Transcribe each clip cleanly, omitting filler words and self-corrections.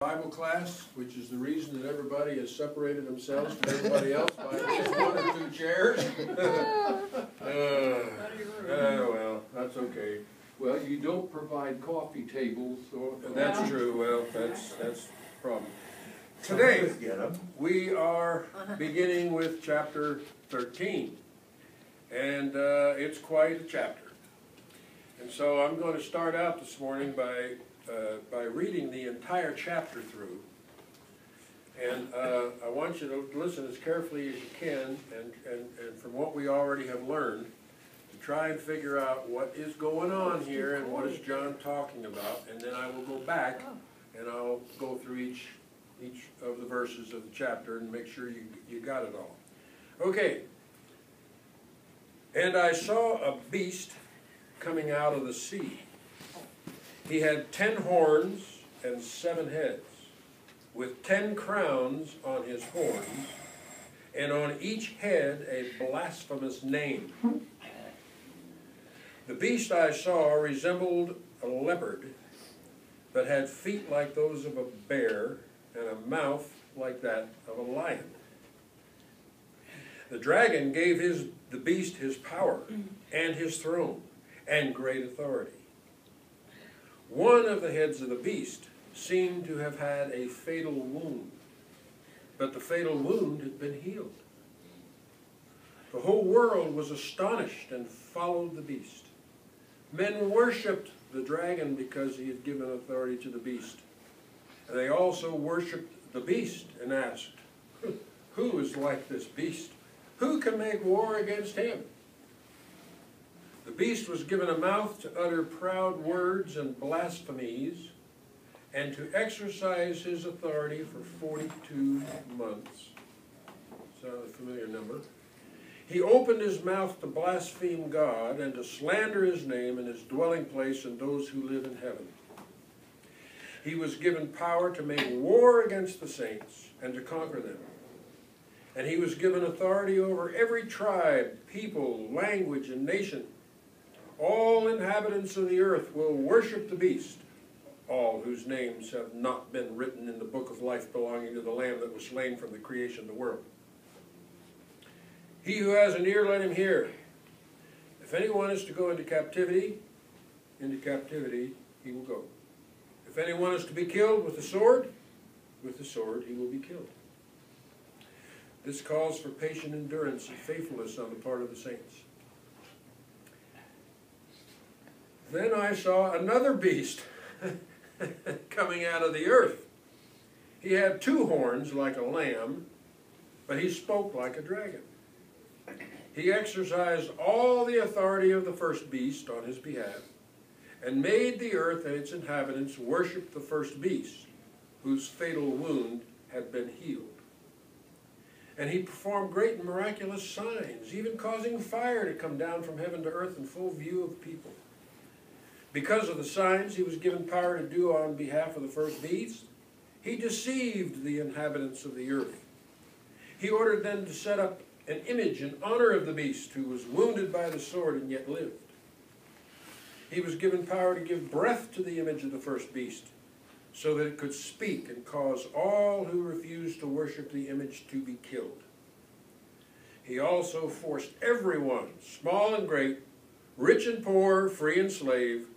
Bible class, which is the reason that everybody has separated themselves from everybody else by just one or two chairs. Well, that's okay. Well, you don't provide coffee tables, so That's true. Well, that's the problem. Today, we are beginning with chapter 13, and it's quite a chapter. And so I'm going to start out this morning by reading the entire chapter through. And I want you to listen as carefully as you can, and from what we already have learned, to try and figure out what is going on here and what is John talking about. And then I will go back and I'll go through each of the verses of the chapter and make sure you got it all. Okay. And I saw a beast coming out of the sea. He had 10 horns and 7 heads, with 10 crowns on his horns, and on each head a blasphemous name. The beast I saw resembled a leopard, but had feet like those of a bear, and a mouth like that of a lion. The dragon gave the beast his power, and his throne, and great authority. One of the heads of the beast seemed to have had a fatal wound, but the fatal wound had been healed. The whole world was astonished and followed the beast. Men worshipped the dragon because he had given authority to the beast. And they also worshipped the beast and asked, "Who is like this beast? Who can make war against him?" The beast was given a mouth to utter proud words and blasphemies, and to exercise his authority for 42 months. Sounds a familiar number. He opened his mouth to blaspheme God and to slander his name and his dwelling place and those who live in heaven. He was given power to make war against the saints and to conquer them. And he was given authority over every tribe, people, language, and nation. All inhabitants of the earth will worship the beast, all whose names have not been written in the book of life belonging to the Lamb that was slain from the creation of the world. He who has an ear, let him hear. If anyone is to go into captivity he will go. If anyone is to be killed with the sword he will be killed. This calls for patient endurance and faithfulness on the part of the saints. Then I saw another beast coming out of the earth. He had 2 horns like a lamb, but he spoke like a dragon. He exercised all the authority of the first beast on his behalf, and made the earth and its inhabitants worship the first beast, whose fatal wound had been healed. And he performed great and miraculous signs, even causing fire to come down from heaven to earth in full view of people. Because of the signs he was given power to do on behalf of the first beast, he deceived the inhabitants of the earth. He ordered them to set up an image in honor of the beast, who was wounded by the sword and yet lived. He was given power to give breath to the image of the first beast, so that it could speak and cause all who refused to worship the image to be killed. He also forced everyone, small and great, rich and poor, free and slave,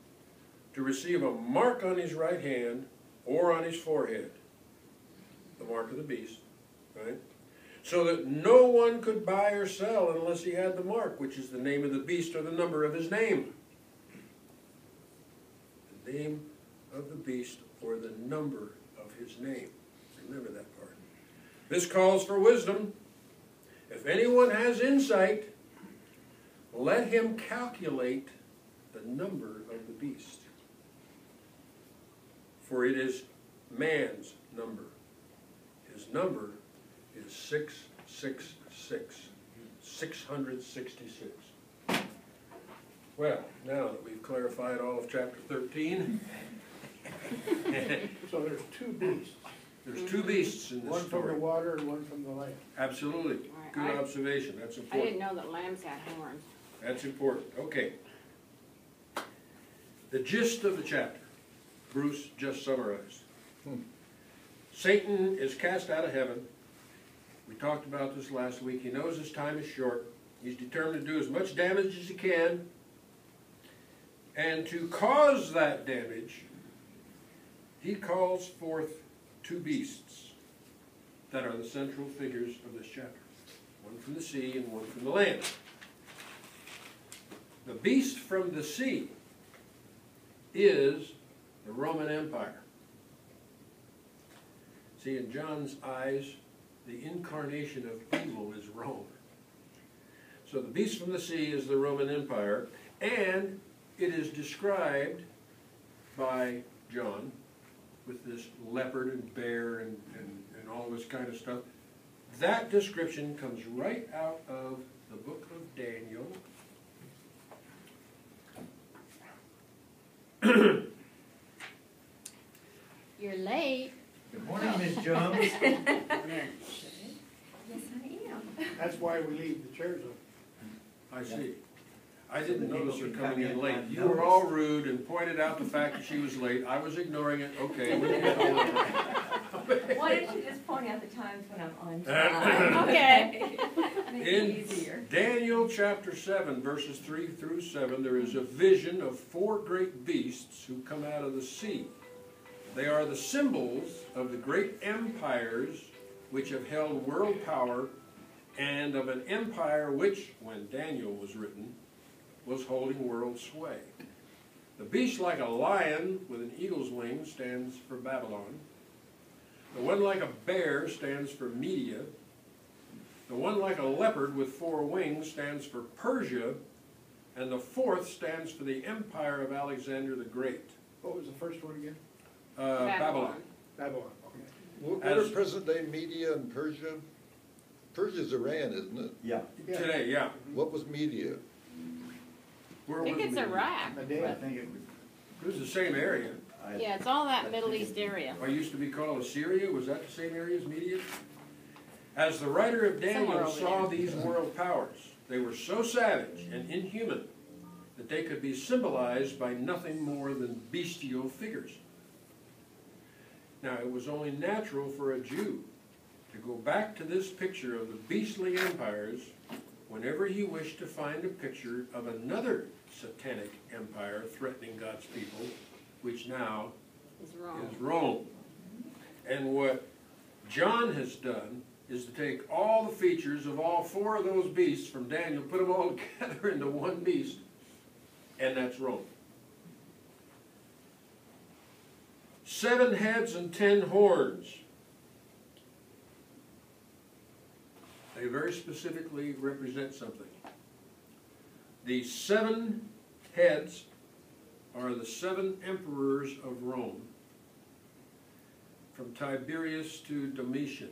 to receive a mark on his right hand or on his forehead, the mark of the beast, right? So that no one could buy or sell unless he had the mark, which is the name of the beast or the number of his name. The name of the beast or the number of his name. Remember that part. This calls for wisdom. If anyone has insight, let him calculate the number of the beast. For it is man's number. His number is 666. 666. Well, now that we've clarified all of chapter 13. So there's 2 beasts. There's 2 beasts in this one story. One from the water and one from the land. Absolutely. Right. Good observation. That's I important. didn't know that lambs had horns. That's important. Okay. The gist of the chapter, Bruce just summarized. Satan is cast out of heaven. We talked about this last week. He knows his time is short. He's determined to do as much damage as he can. And to cause that damage, he calls forth two beasts that are the central figures of this chapter. One from the sea and one from the land. The beast from the sea is the Roman Empire. See, in John's eyes, the incarnation of evil is Rome. So the beast from the sea is the Roman Empire, and it is described by John with this leopard and bear and all this kind of stuff. That description comes right out of the book of Daniel. You're late. Good morning, Miss Jones. Yes, I am. That's why we leave the chairs open. I see. I didn't So the notice her people coming can in come late. in You on were notice. all rude and pointed out the fact that she was late. I was ignoring it. Okay, we can get on with it. Why don't you just point out the times when I'm on time? Okay. Make it In easier. Daniel chapter 7, verses 3 through 7, there is a vision of four great beasts who come out of the sea. They are the symbols of the great empires which have held world power, and of an empire which, when Daniel was written, was holding world sway. The beast like a lion with an eagle's wing stands for Babylon. The one like a bear stands for Media. The one like a leopard with four wings stands for Persia. And the fourth stands for the empire of Alexander the Great. What was the first one again? Babylon. Babylon, okay. What As- are present-day Media and Persia? Persia's Iran, isn't it? Yeah, Today, yeah. What was Media? Where I think was it's Media? Iraq. I Medea. think it was. It was the same area. Yeah, it's all that Middle East area. What used to be called Assyria, was that the same area as Media? As the writer of Somewhere Daniel over saw there. these world powers, they were so savage and inhuman that they could be symbolized by nothing more than bestial figures. Now, it was only natural for a Jew to go back to this picture of the beastly empires whenever he wished to find a picture of another satanic empire threatening God's people, which now It's wrong. is Rome. And what John has done is to take all the features of all four of those beasts from Daniel, put them all together into one beast, and that's Rome. 7 heads and 10 horns. They very specifically represent something. The 7 heads are the 7 emperors of Rome, from Tiberius to Domitian.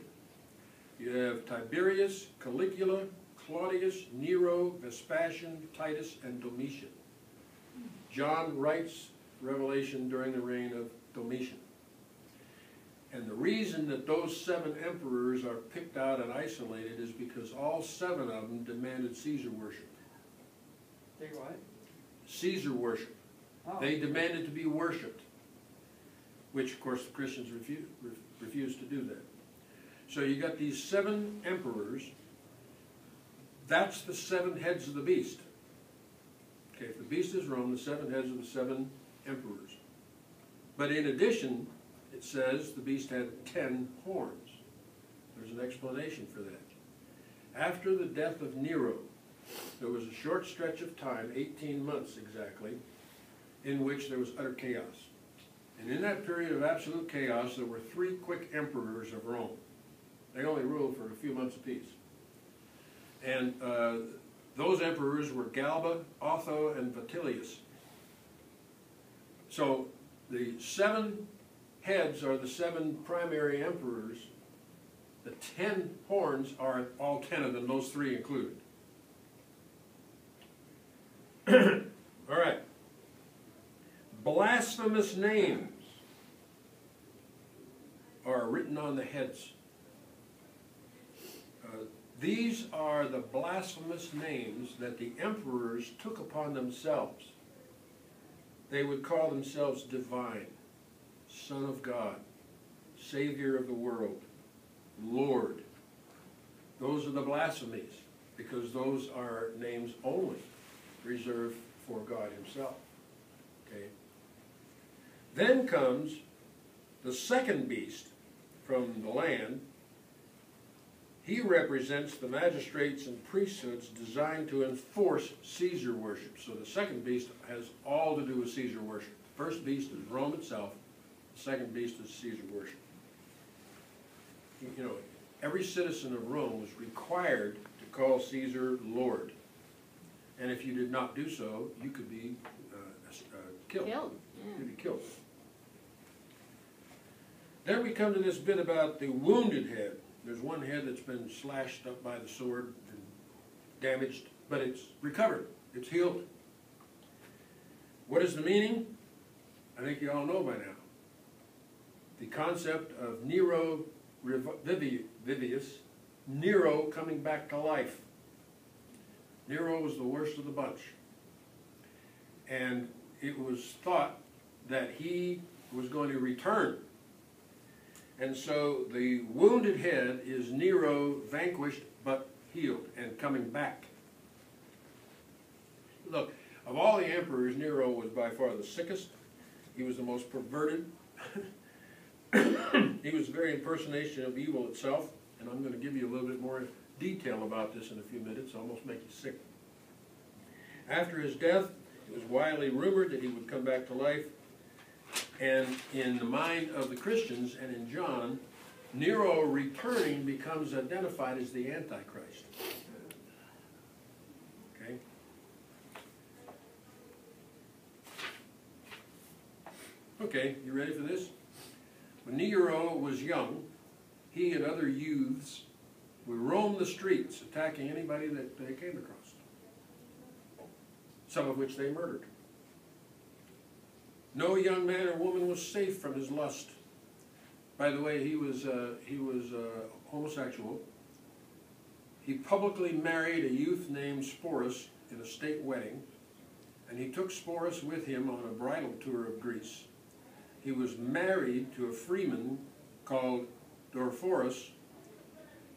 You have Tiberius, Caligula, Claudius, Nero, Vespasian, Titus, and Domitian. John writes Revelation during the reign of Domitian. And the reason that those 7 emperors are picked out and isolated is because all 7 of them demanded Caesar worship. They what? Caesar worship. Oh. They demanded to be worshipped, which of course the Christians refused to do that. So you got these 7 emperors. That's the 7 heads of the beast. Okay, if the beast is Rome, the 7 heads are the 7 emperors. But in addition, it says the beast had 10 horns. There's an explanation for that. After the death of Nero, there was a short stretch of time, 18 months exactly, in which there was utter chaos. And in that period of absolute chaos, there were 3 quick emperors of Rome. They only ruled for a few months apiece. And those emperors were Galba, Otho, and Vitellius. So the 7 heads are the 7 primary emperors. The 10 horns are all 10 of them, those 3 included. All right. Blasphemous names are written on the heads. These are the blasphemous names that the emperors took upon themselves. They would call themselves divine, Son of God, Savior of the world, Lord. Those are the blasphemies, because those are names only reserved for God himself. Okay. Then comes the second beast from the land. He represents the magistrates and priesthoods designed to enforce Caesar worship. So the second beast has all to do with Caesar worship. The first beast is Rome itself. The second beast is Caesar worship. You know, every citizen of Rome was required to call Caesar Lord. And if you did not do so, you could be killed. Killed, You'd be killed. Then we come to this bit about the wounded head. There's one head that's been slashed up by the sword and damaged, but it's recovered. It's healed. What is the meaning? I think you all know by now. The concept of Nero Vivius, Nero coming back to life. Nero was the worst of the bunch. And it was thought that he was going to return. And so the wounded head is Nero vanquished but healed and coming back. Look, of all the emperors, Nero was by far the sickest. He was the most perverted. He was a very impersonation of evil itself, and I'm going to give you a little bit more detail about this in a few minutes, almost make you sick. After his death, it was widely rumored that he would come back to life. And in the mind of the Christians and in John, Nero returning becomes identified as the Antichrist. Okay? Okay, you ready for this? When Nero was young, he and other youths would roam the streets attacking anybody that they came across, some of which they murdered. No young man or woman was safe from his lust. By the way, he was homosexual. He publicly married a youth named Sporus in a state wedding, and he took Sporus with him on a bridal tour of Greece. He was married to a freeman called Dorphorus.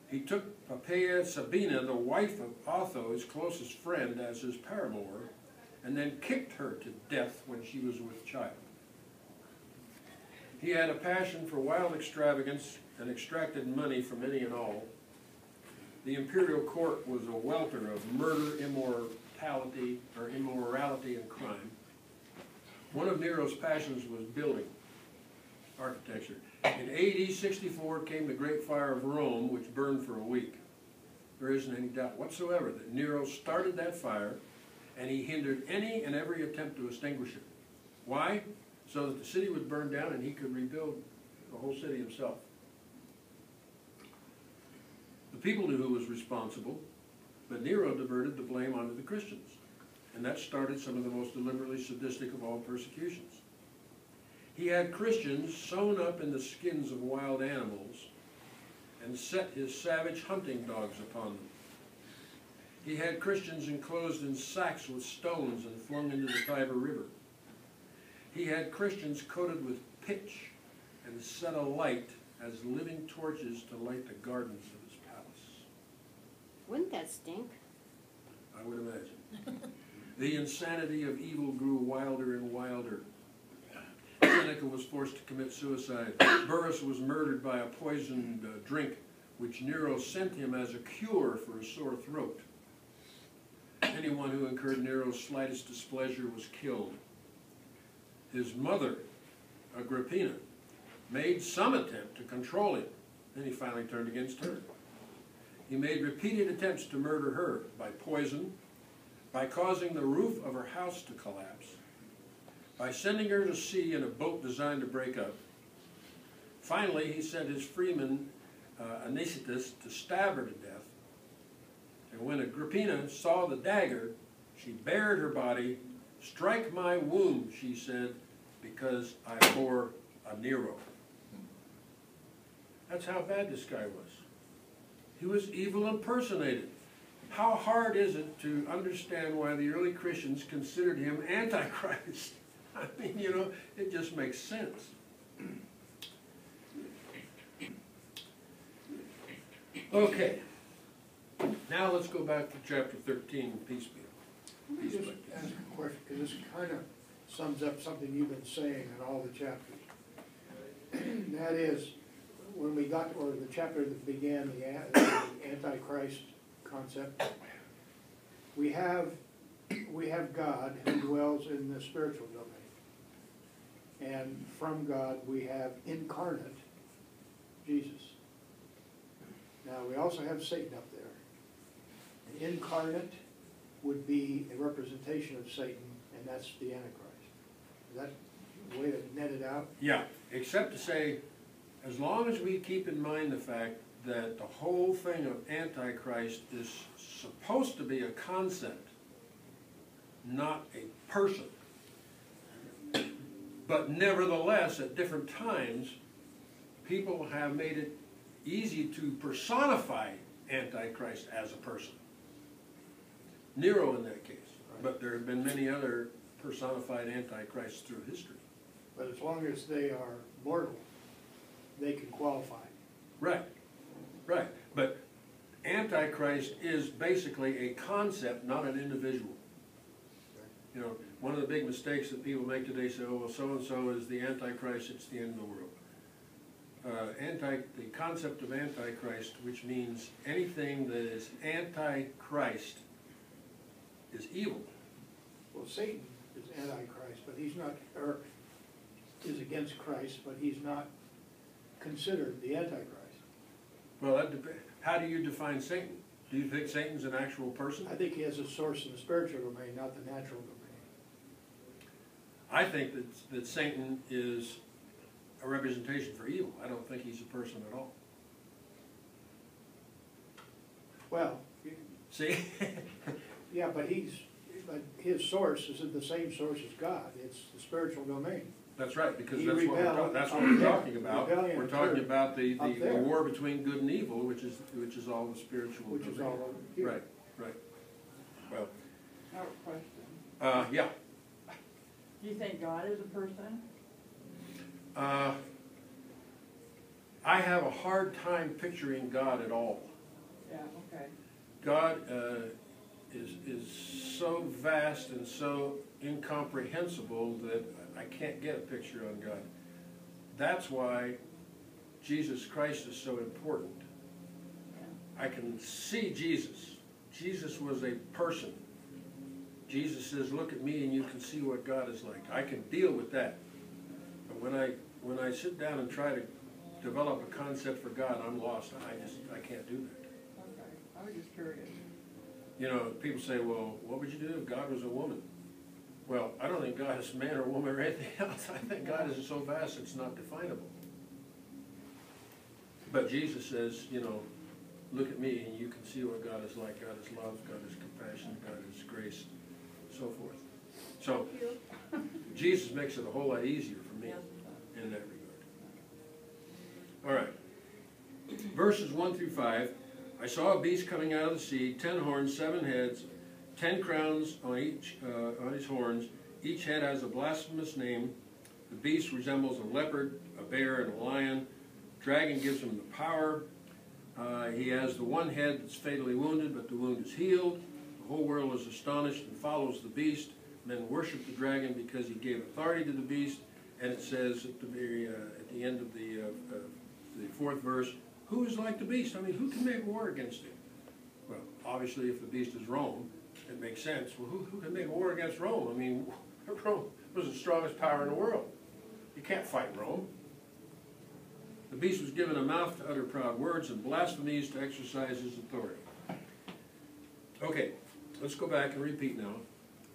He took Poppaea Sabina, the wife of Otho, his closest friend, as his paramour, and then kicked her to death when she was with child. He had a passion for wild extravagance and extracted money from any and all. The imperial court was a welter of murder, immorality, and crime. One of Nero's passions was building, architecture. In AD 64 came the Great Fire of Rome, which burned for a week. There isn't any doubt whatsoever that Nero started that fire, and he hindered any and every attempt to extinguish it. Why? So that the city would burn down and he could rebuild the whole city himself. The people knew who was responsible, but Nero diverted the blame onto the Christians. And that started some of the most deliberately sadistic of all persecutions. He had Christians sewn up in the skins of wild animals and set his savage hunting dogs upon them. He had Christians enclosed in sacks with stones and flung into the Tiber River. He had Christians coated with pitch and set alight as living torches to light the gardens of his palace. Wouldn't that stink? I would imagine. The insanity of evil grew wilder and wilder. Seneca was forced to commit suicide. Burrus was murdered by a poisoned drink, which Nero sent him as a cure for a sore throat. Anyone who incurred Nero's slightest displeasure was killed. His mother, Agrippina, made some attempt to control him. Then he finally turned against her. He made repeated attempts to murder her by poison, by causing the roof of her house to collapse, by sending her to sea in a boat designed to break up. Finally, he sent his freeman, Anicetus, to stab her to death. And when Agrippina saw the dagger, she bared her body. "Strike my womb," she said, "because I bore a Nero." That's how bad this guy was. He was evil impersonated. How hard is it to understand why the early Christians considered him Antichrist? I mean, you know, it just makes sense. Okay. Now let's go back to chapter 13, peace be. Let me just ask a question, because this kind of sums up something you've been saying in all the chapters. And that is, when we got, or the chapter that began the Antichrist concept, we have God who dwells in the spiritual domain. And from God we have incarnate Jesus. Now we also have Satan up there. An incarnate would be a representation of Satan, and that's the Antichrist. Is that the way to net it out? Yeah, except to say, as long as we keep in mind the fact that the whole thing of Antichrist is supposed to be a concept, not a person. But nevertheless, at different times, people have made it easy to personify Antichrist as a person. Nero in that case. But there have been many other personified Antichrists through history. But as long as they are mortal, they can qualify. Right, right. But Antichrist is basically a concept, not an individual. You know, one of the big mistakes that people make today say, oh, well, so-and-so is the Antichrist, it's the end of the world. The concept of Antichrist, which means anything that is anti-Christ, is evil. Well, Satan is Antichrist, but he's not, or is against Christ, but he's not considered the Antichrist. Well, that how do you define Satan? Do you think Satan's an actual person? I think he has a source in the spiritual domain, not the natural domain. I think that Satan is a representation for evil. I don't think he's a person at all. Well, See? yeah, but his source is the same source as God. It's the spiritual domain. That's right, because He that's what rebelled that's what up we're there. talking about. Rebellion We're talking occurred about the up there. war between good and evil, which is all the spiritual. Which is domain. all over here. Right, right. Well, I have a question. yeah. Do you think God is a person? I have a hard time picturing God at all. Yeah, okay. God is so vast and so incomprehensible that I can't get a picture on God. That's why Jesus Christ is so important. I can see Jesus. Jesus was a person. Jesus says, look at me and you can see what God is like. I can deal with that. But when I sit down and try to develop a concept for God, I'm lost. I can't do that. Okay, I was just curious. You know, people say, well, what would you do if God was a woman? Well, I don't think God is a man or a woman or anything else. I think God is so vast it's not definable. But Jesus says, you know, look at me and you can see what God is like. God is love, God is compassion, God is grace, so forth. So, Jesus makes it a whole lot easier for me in that regard. All right. Verses 1 through 5. I saw a beast coming out of the sea, 10 horns, 7 heads, 10 crowns on his horns. Each head has a blasphemous name. The beast resembles a leopard, a bear, and a lion. Dragon gives him the power. He has the one head that's fatally wounded, but the wound is healed. The whole world is astonished and follows the beast. Men worship the dragon because he gave authority to the beast. And it says at the end of the 4th verse, who is like the beast? I mean, who can make war against him? Well, obviously, if the beast is Rome, it makes sense. Well, who can make war against Rome? I mean, Rome was the strongest power in the world. You can't fight Rome. The beast was given a mouth to utter proud words and blasphemies to exercise his authority. Okay, let's go back and repeat now.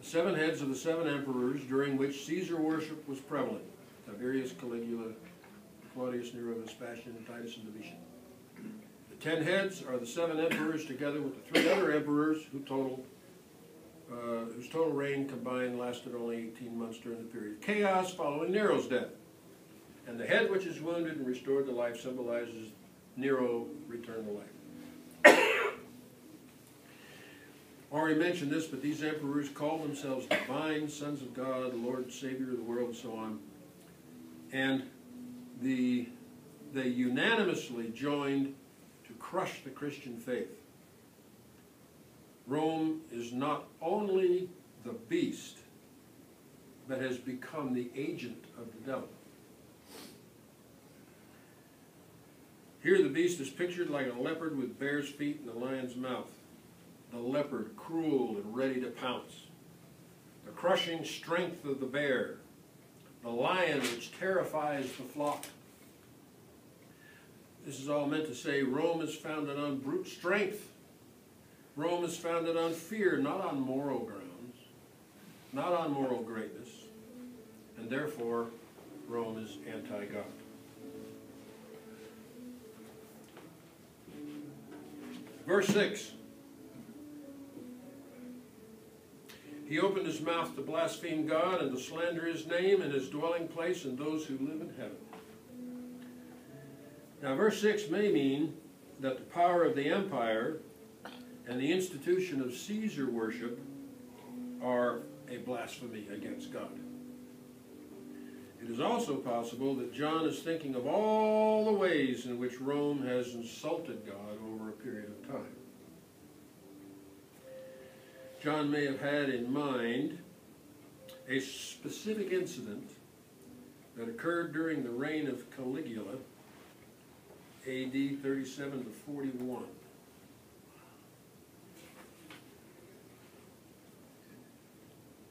The 7 heads of the 7 emperors during which Caesar worship was prevalent. Tiberius, Caligula, Claudius, Nero, Vespasian, Titus, and Domitian. The 10 heads are the 7 emperors together with the 3 other emperors whose total reign combined lasted only 18 months during the period of chaos following Nero's death. And the head which is wounded and restored to life symbolizes Nero returned to life. Already mentioned this, but these emperors call themselves divine, sons of God, Lord, Savior of the world, and so on. And they unanimously joined to crush the Christian faith. Rome is not only the beast, but has become the agent of the devil. Here the beast is pictured like a leopard with bear's feet and a lion's mouth. The leopard, cruel and ready to pounce. The crushing strength of the bear. The lion which terrifies the flock. This is all meant to say Rome is founded on brute strength. Rome is founded on fear, not on moral grounds, not on moral greatness, and therefore Rome is anti-God. Verse 6. He opened his mouth to blaspheme God and to slander his name and his dwelling place and those who live in heaven. Now verse 6 may mean that the power of the empire and the institution of Caesar worship are a blasphemy against God. It is also possible that John is thinking of all the ways in which Rome has insulted God over a period of time. John may have had in mind a specific incident that occurred during the reign of Caligula, AD 37 to 41.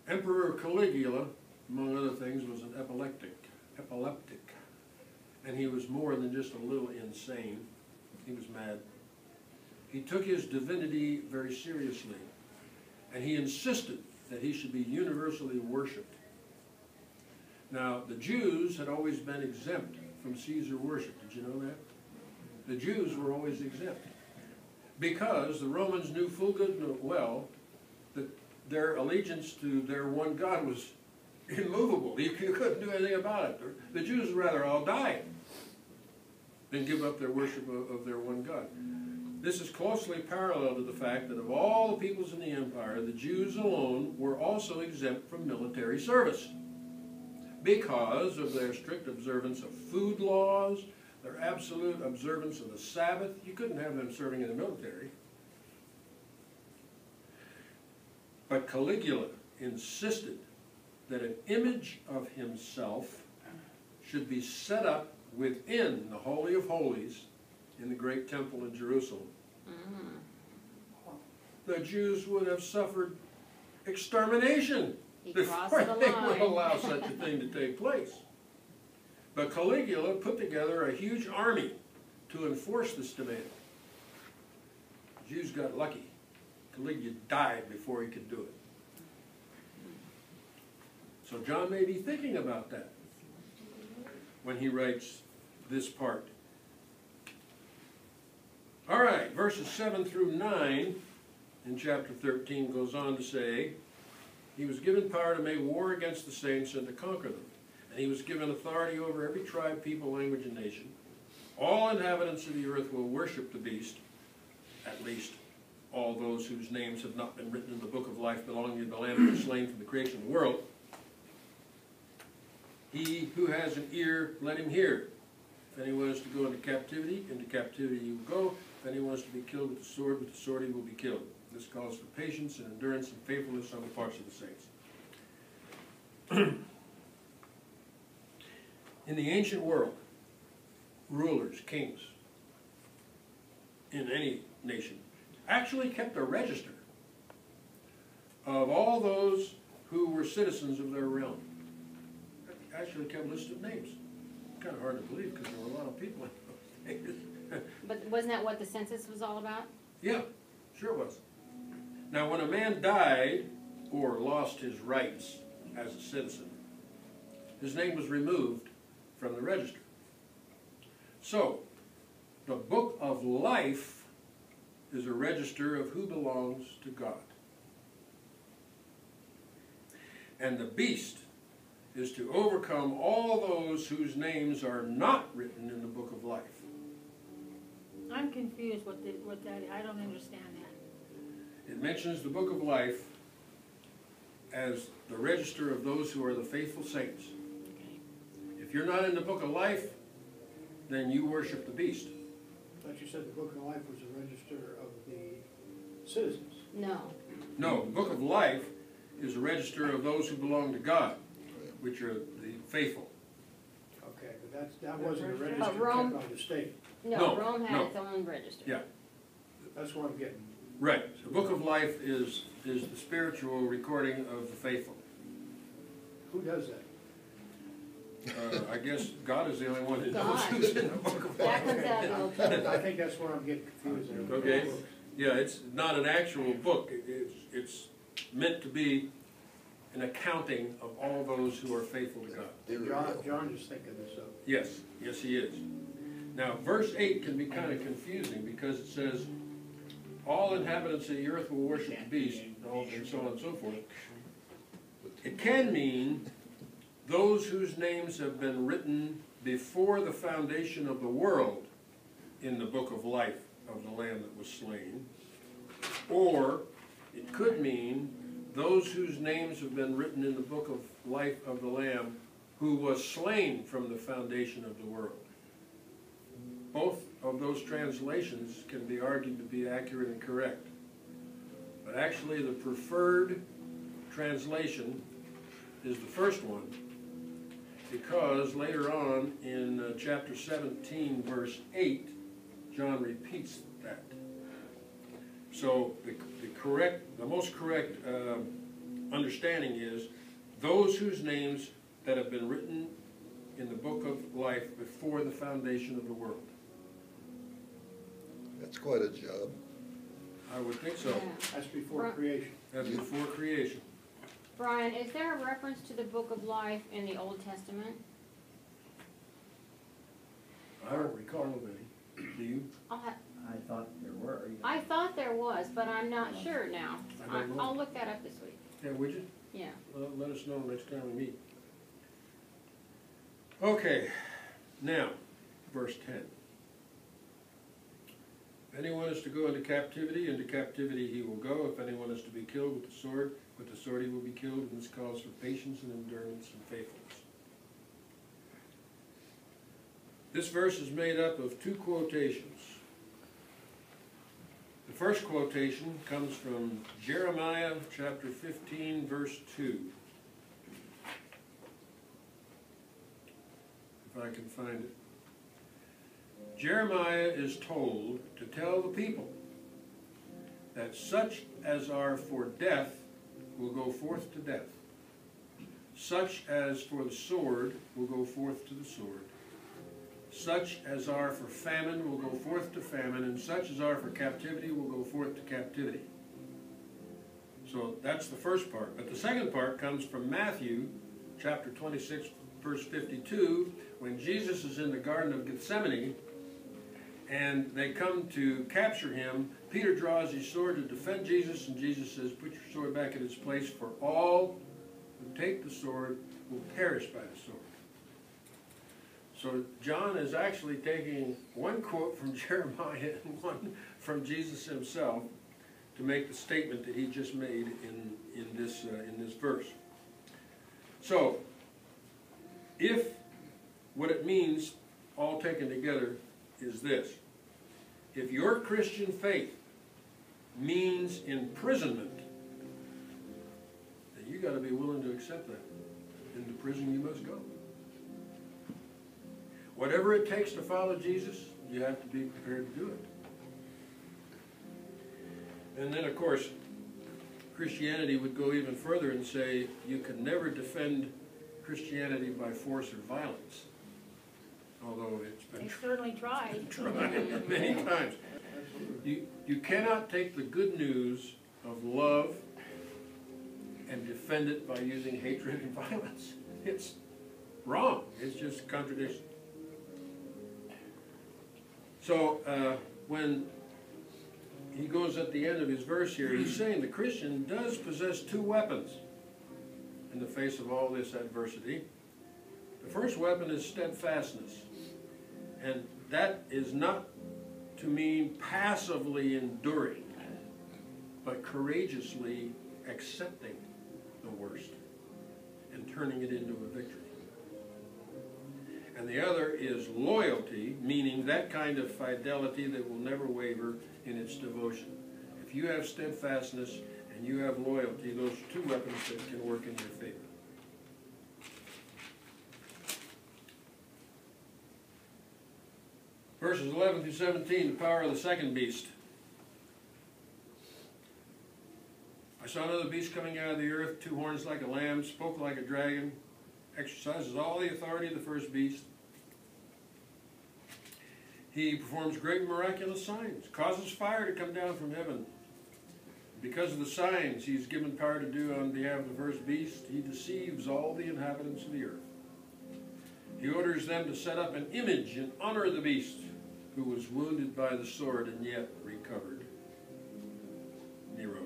Emperor Caligula, among other things, was an epileptic, and he was more than just a little insane. He was mad. He took his divinity very seriously, and he insisted that he should be universally worshipped. Now, the Jews had always been exempt from Caesar worship. Did you know that? The Jews were always exempt because the Romans knew full good and well that their allegiance to their one God was immovable. You couldn't do anything about it. The Jews would rather all die than give up their worship of their one God. This is closely parallel to the fact that of all the peoples in the empire, the Jews alone were also exempt from military service because of their strict observance of food laws, their absolute observance of the Sabbath. You couldn't have them serving in the military. But Caligula insisted that an image of himself should be set up within the Holy of Holies in the great temple in Jerusalem. The Jews would have suffered extermination before they would allow such a thing to take place. But Caligula put together a huge army to enforce this demand. The Jews got lucky. Caligula died before he could do it. So John may be thinking about that when he writes this part. All right, verses 7 through 9 in chapter 13 goes on to say, he was given power to make war against the saints and to conquer them. And he was given authority over every tribe, people, language, and nation. All inhabitants of the earth will worship the beast, at least all those whose names have not been written in the book of life belonging to the Lamb who was slain from the creation of the world. He who has an ear, let him hear. If anyone is to go into captivity he will go. If anyone is to be killed with the sword he will be killed. This calls for patience and endurance and faithfulness on the parts of the saints. In the ancient world, rulers, kings, in any nation, actually kept a register of all those who were citizens of their realm. Actually kept a list of names. Kind of hard to believe because there were a lot of people in those days. But wasn't that what the census was all about? Yeah, sure was. Now, when a man died or lost his rights as a citizen, his name was removed from the register. So, the book of life is a register of who belongs to God. And the beast is to overcome all those whose names are not written in the book of life. I'm confused what that, I don't understand that. It mentions the book of life as the register of those who are the faithful saints. If you're not in the book of life, then you worship the beast. But you said the Book of Life was a register of the citizens. No, No, the book of life is a register of those who belong to God, which are the faithful. Okay, but that wasn't a register But kept Rome- by the state. No, no, Rome had no. its own register. Yeah, That's what I'm getting. right. The book of life is the spiritual recording of the faithful. Who does that? I guess God is the only one who knows God. who's in the book of That life. comes out of the Old Testament. I think that's where I'm getting confused there. Okay. Yeah, it's not an actual book. It's meant to be an accounting of all those who are faithful to God. And John is thinking this up. Yes, yes he is. Now, verse 8 can be kind of confusing because it says, all inhabitants of the earth will worship the beast, and so on and so forth. It can mean those whose names have been written before the foundation of the world in the book of life of the Lamb that was slain. Or it could mean those whose names have been written in the book of life of the Lamb who was slain from the foundation of the world. Both of those translations can be argued to be accurate and correct. But actually the preferred translation is the first one, because later on in chapter 17, verse 8, John repeats that. So the most correct understanding is those whose names that have been written in the book of life before the foundation of the world. That's quite a job. I would think so. Yeah. That's before Right. creation. That's before creation. Brian, is there a reference to the book of life in the Old Testament? I don't recall of any. Do you? I thought there were. I thought there was, but I'm not sure now. I don't know. I'll look that up this week. Yeah, would you? Yeah. Let us know next time we meet. Okay, now, verse 10. If anyone is to go into captivity he will go. If anyone is to be killed with the sword he will be killed. And this calls for patience and endurance and faithfulness. This verse is made up of two quotations. The first quotation comes from Jeremiah chapter 15, verse 2. If I can find it. Jeremiah is told to tell the people that such as are for death will go forth to death. Such as for the sword will go forth to the sword. Such as are for famine will go forth to famine, and such as are for captivity will go forth to captivity. So that's the first part. But the second part comes from Matthew chapter 26, verse 52, when Jesus is in the Garden of Gethsemane, and they come to capture him. Peter draws his sword to defend Jesus, and Jesus says, put your sword back in its place, for all who take the sword will perish by the sword. So John is actually taking one quote from Jeremiah and one from Jesus himself to make the statement that he just made in this verse. So, if what it means, all taken together, is this: if your Christian faith means imprisonment, then you got to be willing to accept that. Into prison you must go. Whatever it takes to follow Jesus, you have to be prepared to do it. And then, of course, Christianity would go even further and say you can never defend Christianity by force or violence, although it's been They certainly tried. tried many times. You cannot take the good news of love and defend it by using hatred and violence. It's wrong. It's just contradiction. So when he goes at the end of his verse here, he's saying the Christian does possess two weapons in the face of all this adversity. The first weapon is steadfastness. And that is not to mean passively enduring, but courageously accepting the worst and turning it into a victory. And the other is loyalty, meaning that kind of fidelity that will never waver in its devotion. If you have steadfastness and you have loyalty, those are two weapons that can work in your favor. Verses 11 through 17, the power of the second beast. I saw another beast coming out of the earth, 2 horns like a lamb, spoke like a dragon, exercises all the authority of the first beast. He performs great and miraculous signs, causes fire to come down from heaven. Because of the signs he's given power to do on behalf of the first beast, he deceives all the inhabitants of the earth. He orders them to set up an image in honor of the beast, who was wounded by the sword and yet recovered. Nero.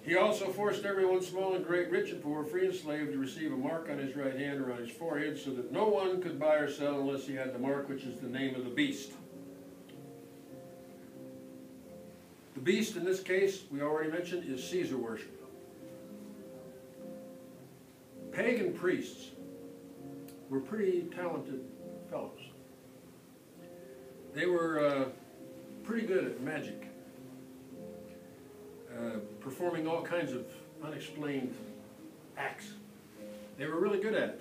He also forced everyone, small and great, rich and poor, free and slave, to receive a mark on his right hand or on his forehead, so that no one could buy or sell unless he had the mark, which is the name of the beast. The beast in this case, we already mentioned, is Caesar worship. Pagan priests were pretty talented fellows. They were pretty good at magic, performing all kinds of unexplained acts. They were really good at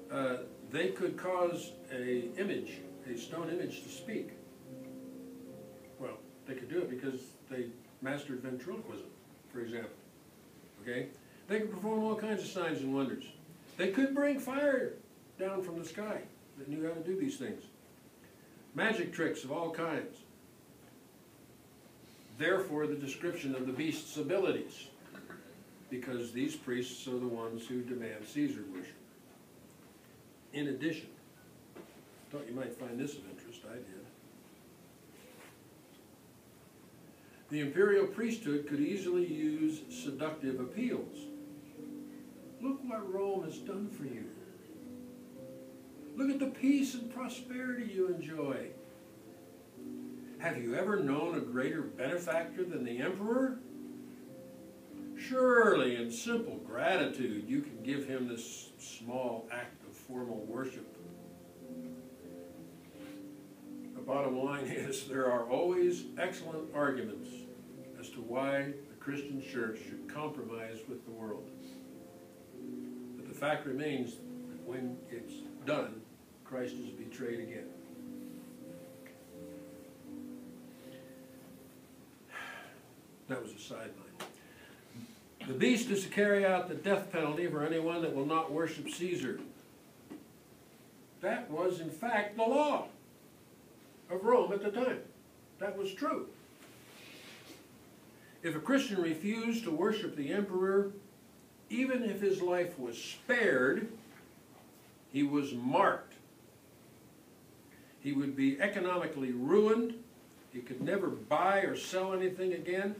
it. They could cause a stone image to speak. Well, they could do it because they mastered ventriloquism, for example. Okay? They could perform all kinds of signs and wonders. They could bring fire down from the sky that knew how to do these things. Magic tricks of all kinds. Therefore, the description of the beast's abilities, because these priests are the ones who demand Caesar worship. In addition, thought you might find this of interest, I did. The imperial priesthood could easily use seductive appeals. Look what Rome has done for you. Look at the peace and prosperity you enjoy. Have you ever known a greater benefactor than the emperor? Surely, in simple gratitude, you can give him this small act of formal worship. The bottom line is there are always excellent arguments as to why the Christian church should compromise with the world. But the fact remains that when it's done, Christ is betrayed again. That was a sideline. The beast is to carry out the death penalty for anyone that will not worship Caesar. That was, in fact, the law of Rome at the time. That was true. If a Christian refused to worship the emperor, even if his life was spared, he was marked. He would be economically ruined. He could never buy or sell anything again.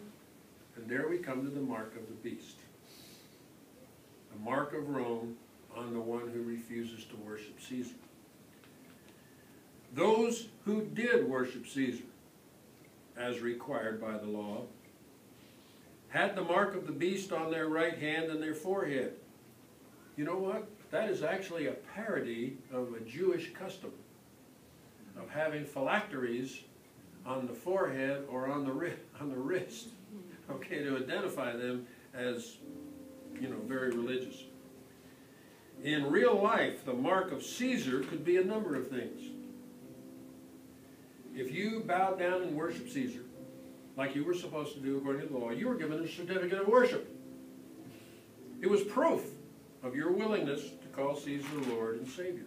And there we come to the mark of the beast. The mark of Rome on the one who refuses to worship Caesar. Those who did worship Caesar, as required by the law, had the mark of the beast on their right hand and their forehead. You know what? That is actually a parody of a Jewish custom of having phylacteries on the forehead or on the wrist, okay, to identify them as, very religious. In real life, the mark of Caesar could be a number of things. If you bowed down and worshiped Caesar, like you were supposed to do according to the law, you were given a certificate of worship. It was proof of your willingness to call Caesar Lord and Savior.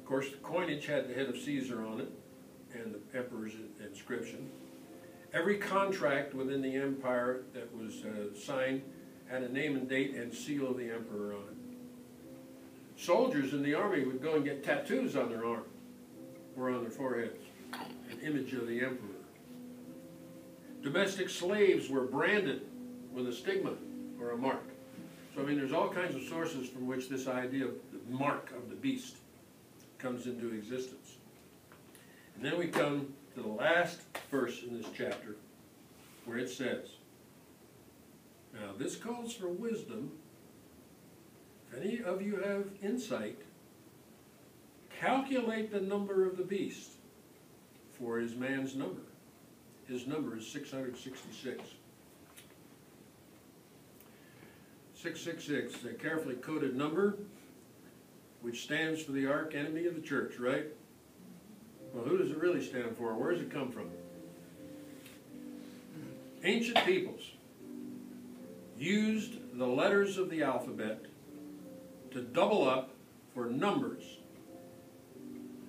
Of course, the coinage had the head of Caesar on it and the emperor's inscription. Every contract within the empire that was signed had a name and date and seal of the emperor on it. Soldiers in the army would go and get tattoos on their arm or on their foreheads, an image of the emperor. Domestic slaves were branded with a stigma or a mark. So, there's all kinds of sources from which this idea of the mark of the beast comes into existence. And then we come to the last verse in this chapter, where it says, now this calls for wisdom any of you have insight, calculate the number of the beast, for is man's number. His number is 666. 666, a carefully coded number, which stands for the arch enemy of the church, right? Well, who does it really stand for? Where does it come from? Ancient peoples used the letters of the alphabet to double up for numbers.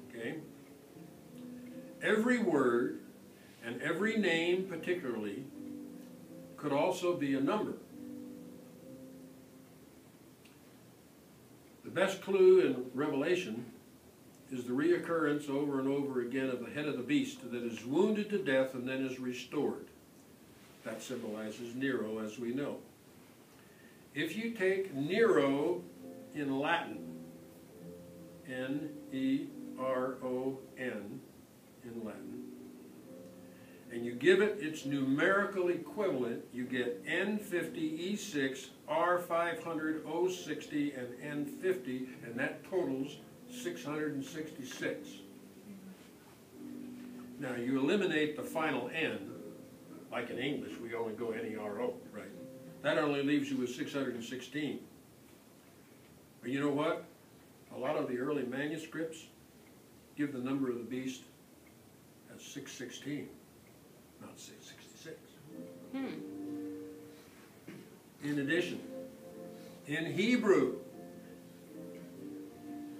Okay? Every word and every name particularly could also be a number. The best clue in Revelation is the reoccurrence over and over again of the head of the beast that is wounded to death and then is restored. That symbolizes Nero, as we know. If you take Nero in Latin, N-E-R-O-N in Latin, and you give it its numerical equivalent, you get N50, E6, R500, O60, and N50, and that totals 666. Now you eliminate the final N, like in English we only go N-E-R-O, right? That only leaves you with 616. But you know what? A lot of the early manuscripts give the number of the beast as 616, not 666. In addition, in Hebrew,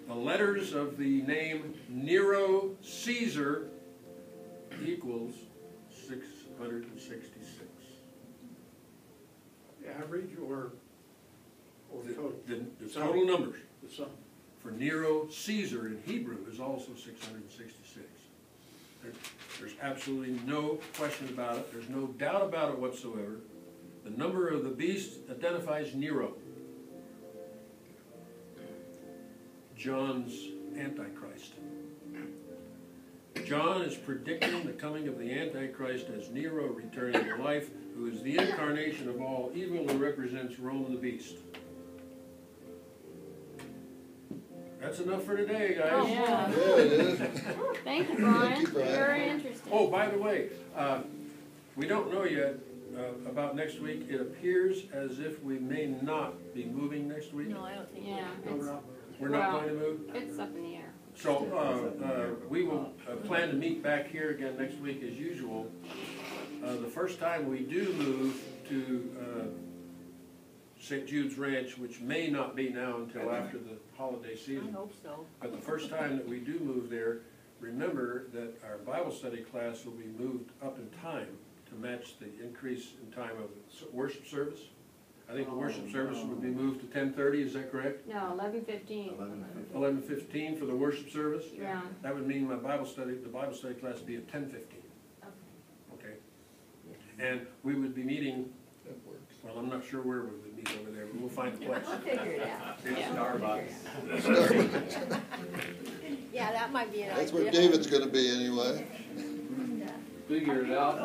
the letters of the name Nero Caesar equals 666. Average or total? The total numbers The sum. for Nero Caesar in Hebrew is also 666. There's absolutely no question about it. There's no doubt about it whatsoever. The number of the beast identifies Nero, John's Antichrist. John is predicting the coming of the Antichrist as Nero returning to life, who is the incarnation of all evil and represents Rome the beast. That's enough for today, guys. Oh, yeah. Yeah, it is. Thank you, Brian. Thank you, Brian. Very interesting. Oh, by the way, we don't know yet about next week. It appears as if we may not be moving next week. No, I don't think. Yeah, No, it's, we're not. We're not Well- going to move. it's up in the air. So we will plan to meet back here again next week as usual. The first time we do move to St. Jude's Ranch, which may not be now until after the holiday I season. hope so. But the first time that we do move there, remember that our Bible study class will be moved up in time to match the increase in time of worship service. I think the worship service would be moved to 10:30, is that correct? No, 11:15. 11:15 for the worship service? Yeah. That would mean the Bible study class would be at 10:15. Okay? And we would be meeting, That works. well, I'm not sure where we would meet over there, but we'll find a place. I'll figure it out. Starbucks. Yeah, that might be an idea. That's where David's gonna be anyway. Figure it out.